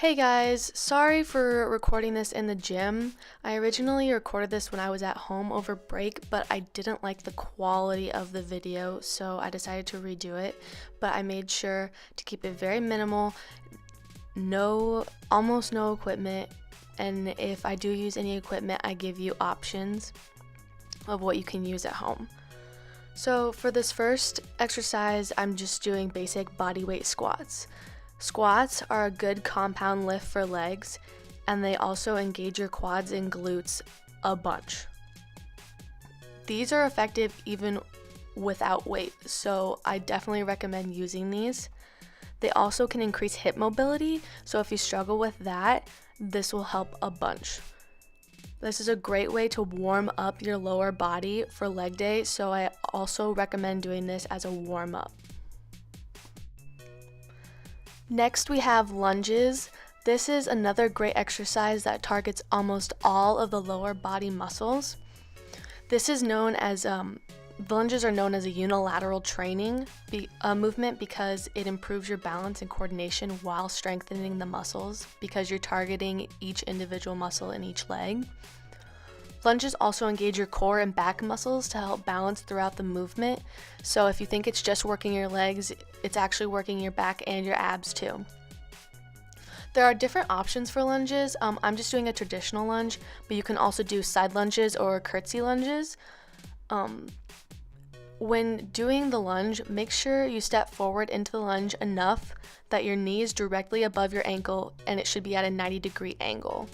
Hey guys, sorry for recording this in the gym. I originally recorded this when I was at home over break, but I didn't like the quality of the video, so I decided to redo it. But I made sure to keep it very minimal, almost no equipment, and if I do use any equipment, I give you options of what you can use at home. So for this first exercise, I'm just doing basic body weight squats. Squats are a good compound lift for legs, and they also engage your quads and glutes a bunch. These are effective even without weight, so I definitely recommend using these. They also can increase hip mobility, so if you struggle with that, this will help a bunch. This is a great way to warm up your lower body for leg day, so I also recommend doing this as a warm-up. Next, we have lunges. This is another great exercise that targets almost all of the lower body muscles. This is known as, lunges are known as a unilateral training movement because it improves your balance and coordination while strengthening the muscles because you're targeting each individual muscle in each leg. Lunges also engage your core and back muscles to help balance throughout the movement. So if you think it's just working your legs, it's actually working your back and your abs too. There are different options for lunges. I'm just doing a traditional lunge, but you can also do side lunges or curtsy lunges. When doing the lunge, make sure you step forward into the lunge enough that your knee is directly above your ankle and it should be at a 90-degree angle.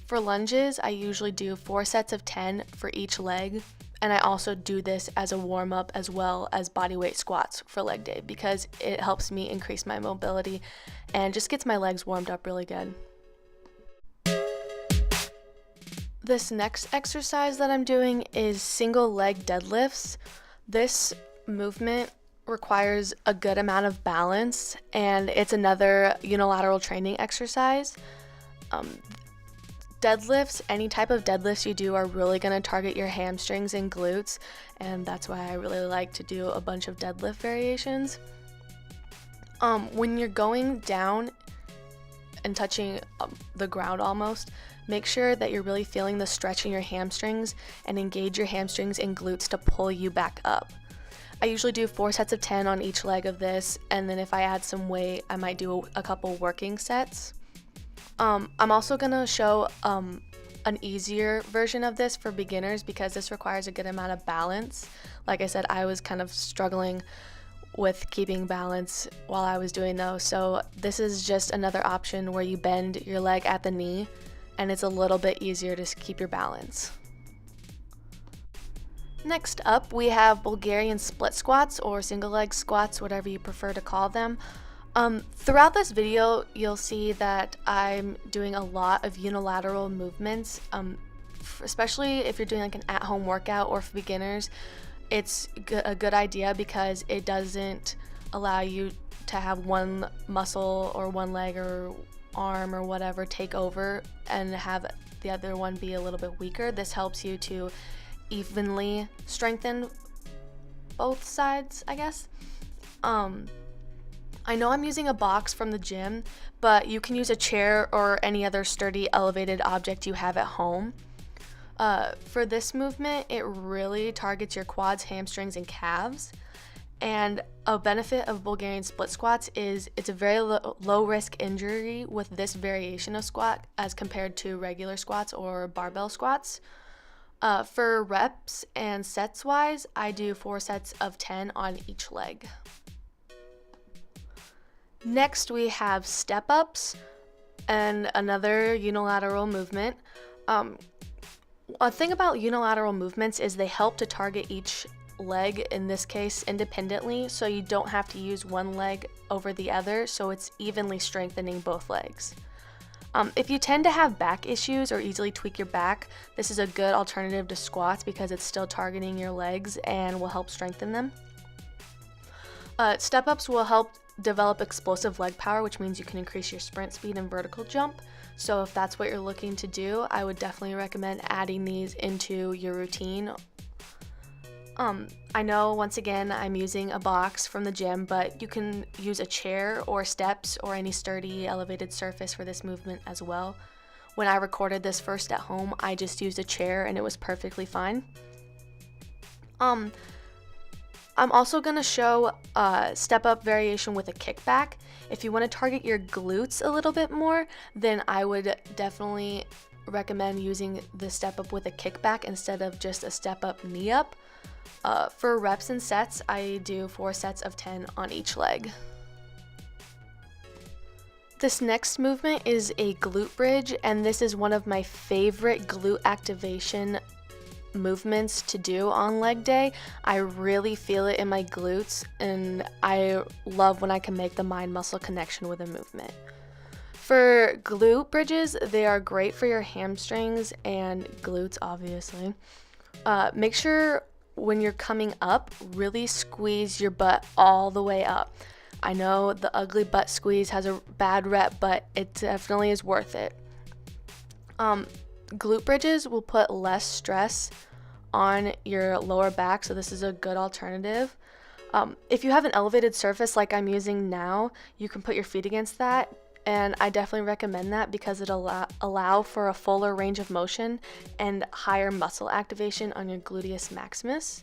For lunges, I usually do 4 sets of 10 for each leg, and I also do this as a warm-up as well as bodyweight squats for leg day because it helps me increase my mobility and just gets my legs warmed up really good. This next exercise that I'm doing is single leg deadlifts. This movement requires a good amount of balance, and it's another unilateral training exercise. Deadlifts, any type of deadlifts you do are really going to target your hamstrings and glutes, and that's why I really like to do a bunch of deadlift variations. When you're going down and touching the ground almost, make sure that you're really feeling the stretch in your hamstrings and engage your hamstrings and glutes to pull you back up. I usually do 4 sets of 10 on each leg of this, and then if I add some weight, I might do a couple working sets. I'm also going to show an easier version of this for beginners because this requires a good amount of balance. Like I said, I was kind of struggling with keeping balance while I was doing those. So this is just another option where you bend your leg at the knee and it's a little bit easier to keep your balance. Next up, we have Bulgarian split squats or single leg squats, whatever you prefer to call them. Throughout this video, you'll see that I'm doing a lot of unilateral movements, especially if you're doing like an at-home workout or for beginners. It's a good idea because it doesn't allow you to have one muscle or one leg or arm or whatever take over and have the other one be a little bit weaker. This helps you to evenly strengthen both sides, I guess. I know I'm using a box from the gym, but you can use a chair or any other sturdy elevated object you have at home. For this movement, it really targets your quads, hamstrings, and calves. And a benefit of Bulgarian split squats is it's a very low risk injury with this variation of squat as compared to regular squats or barbell squats. For reps and sets wise, I do 4 sets of 10 on each leg. Next, we have step-ups and another unilateral movement. A thing about unilateral movements is they help to target each leg, in this case independently, so you don't have to use one leg over the other, so it's evenly strengthening both legs. If you tend to have back issues or easily tweak your back, this is a good alternative to squats because it's still targeting your legs and will help strengthen them. Step-ups will help develop explosive leg power, which means you can increase your sprint speed and vertical jump. So if that's what you're looking to do, I would definitely recommend adding these into your routine. I know once again I'm using a box from the gym, but you can use a chair or steps or any sturdy elevated surface for this movement as well. When I recorded this first at home, I just used a chair and it was perfectly fine. I'm also going to show a step up variation with a kickback. If you want to target your glutes a little bit more, then I would definitely recommend using the step up with a kickback instead of just a step up knee up. For reps and sets, I do 4 sets of 10 on each leg. This next movement is a glute bridge, and this is one of my favorite glute activation movements to do on leg day. I really feel it in my glutes, and I love when I can make the mind muscle connection with a movement. For glute bridges, they are great for your hamstrings and glutes, obviously. Make sure when you're coming up, really squeeze your butt all the way up. I know the ugly butt squeeze has a bad rep, but it definitely is worth it. Glute bridges will put less stress on your lower back, so this is a good alternative. If you have an elevated surface like I'm using now, you can put your feet against that, and I definitely recommend that because it'll allow for a fuller range of motion and higher muscle activation on your gluteus maximus.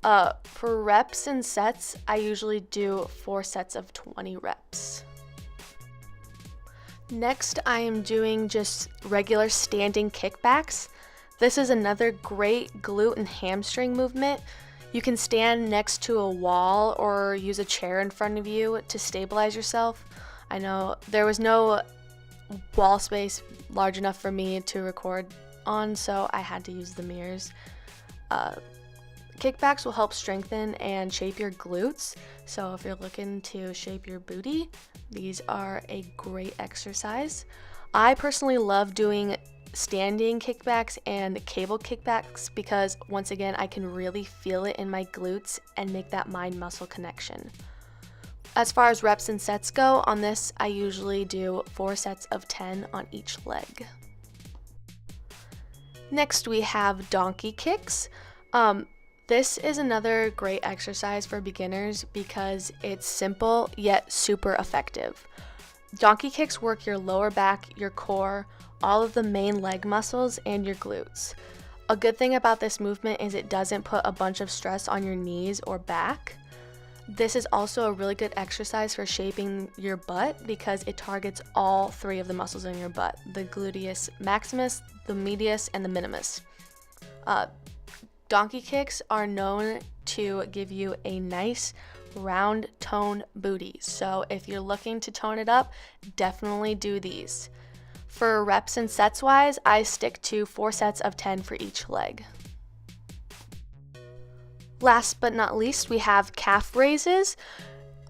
For reps and sets, I usually do 4 sets of 20 reps. Next, I am doing just regular standing kickbacks. This is another great glute and hamstring movement. You can stand next to a wall or use a chair in front of you to stabilize yourself. I know there was no wall space large enough for me to record on, so I had to use the mirrors. Kickbacks will help strengthen and shape your glutes, so if you're looking to shape your booty, these are a great exercise. I personally love doing standing kickbacks and cable kickbacks because, once again, I can really feel it in my glutes and make that mind muscle connection. As far as reps and sets go, on this I usually do 4 sets of 10 on each leg. Next we have donkey kicks. This is another great exercise for beginners because it's simple yet super effective. Donkey kicks work your lower back, your core, all of the main leg muscles, and your glutes. A good thing about this movement is it doesn't put a bunch of stress on your knees or back. This is also a really good exercise for shaping your butt because it targets all 3 of the muscles in your butt, the gluteus maximus, the medius, and the minimus. Donkey kicks are known to give you a nice round toned booty, so if you're looking to tone it up, definitely do these. For reps and sets wise, I stick to 4 sets of 10 for each leg. Last but not least, we have calf raises.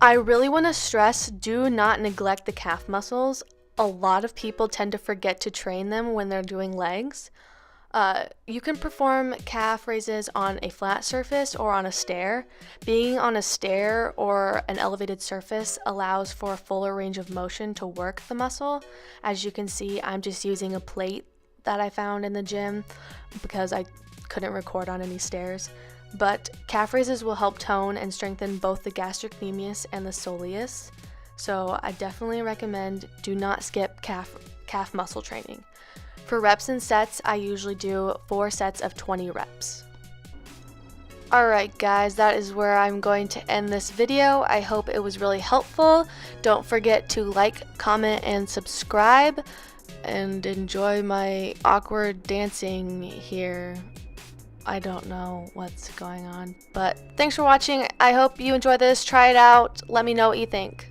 I really want to stress, do not neglect the calf muscles. A lot of people tend to forget to train them when they're doing legs. You can perform calf raises on a flat surface or on a stair. Being on a stair or an elevated surface allows for a fuller range of motion to work the muscle. As you can see, I'm just using a plate that I found in the gym because I couldn't record on any stairs. But calf raises will help tone and strengthen both the gastrocnemius and the soleus. So I definitely recommend do not skip calf muscle training. For reps and sets, I usually do 4 sets of 20 reps. Alright guys, that is where I'm going to end this video. I hope it was really helpful. Don't forget to like, comment, and subscribe, and enjoy my awkward dancing here. I don't know what's going on, but thanks for watching. I hope you enjoy this. Try it out. Let me know what you think.